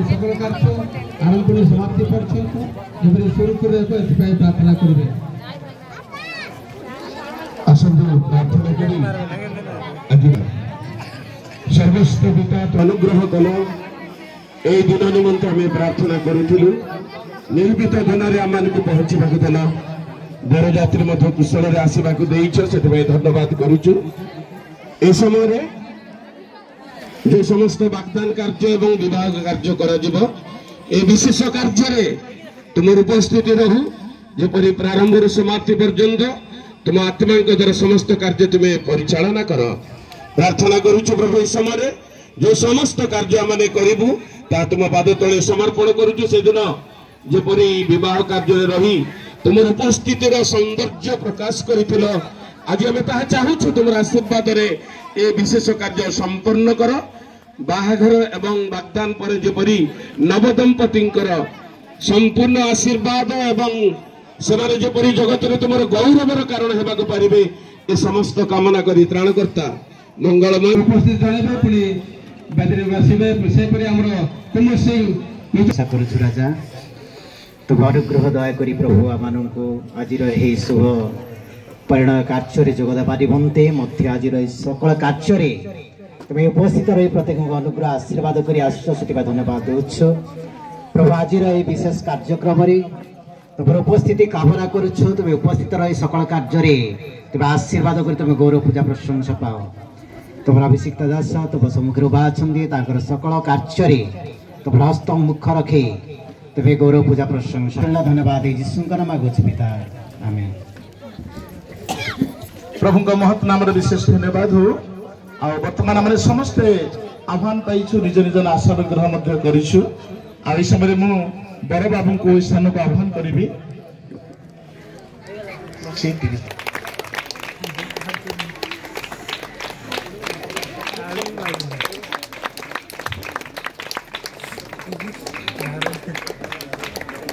सकल कार्य आरंभ समाप्ति प्रार्थना करेंगे सर्वस्व पिता अनुग्रह कल ए दिन निमंत आम प्रार्थना करूँ निर्मित दिन में आम को पहुँचा देल बरजात्री कुशल आसवाक धन्यवाद करुचु ए समय जो समस्त वाग्दान कार्य एवं विवाह कार्य कर विशेष कार्य तुम उपस्थित रहू जपरी प्रारंभ समाप्ति पर्यंत तुम आत्मा द्वारा समस्त कार्य तुम्हें परिचालना कर प्रार्थना करुचु प्रभु इस समय जो समस्त कार्य आम करूँ ता तुम पाद तले समर्पण करुचु से दिन जपरी विवाह कार्य रही तुम उपस्थित सौंदर्य प्रकाश कर आज आम ता चाहूँ तुम आशीर्वाद ए विशेष कार्य संपन्न कर बाहाघर एवं वाग्दान पर जपरी नवदंपति संपूर्ण आशीर्वाद एवं सेमाने जपरी जगत में तुम गौरवर कारण होगा पारे ए समस्त कामना करी त्राणकर्ता मंगलमय उपस्थित जन पुणी राजा तुम अनुग्रह दयाकोरी प्रभु आम आज शुभ परिणय कार्य जोगदेवा निमंते मध्य आज सकल कार्य तुम उपस्थित रही प्रत्येक अनुग्रह आशीर्वाद कर धन्यवाद देछ प्रभु आज विशेष कार्यक्रम तुम उपस्थिति कामना करुछ तुम उपस्थित रही सकल कार्य तुम आशीर्वाद कर तुम गौरव पूजा प्रशंसा पाओ तुम अभिषिक्त दास तुम सम्मुख अच्छा सकल कार्य तुम हस्त मुख रखे तेरे गौरव पूजा प्रशंसा धन्यवाद यीशुଙ୍କ नाम मागुछु पिता आमेन। प्रभु का महत् नाम विशेष धन्यवाद हो। आ वर्तमान आम समस्ते आह्वान पाइछु निज निज आशा ग्रह करिछु। आ समय मु बर बाबू को स्थान को आह्वान करी।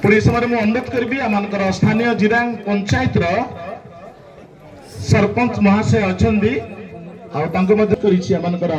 पुणी समय मुझे अनुरोध करी आम स्थानीय जिरांग पंचायत सरपंच महाशय अच्छा आमकर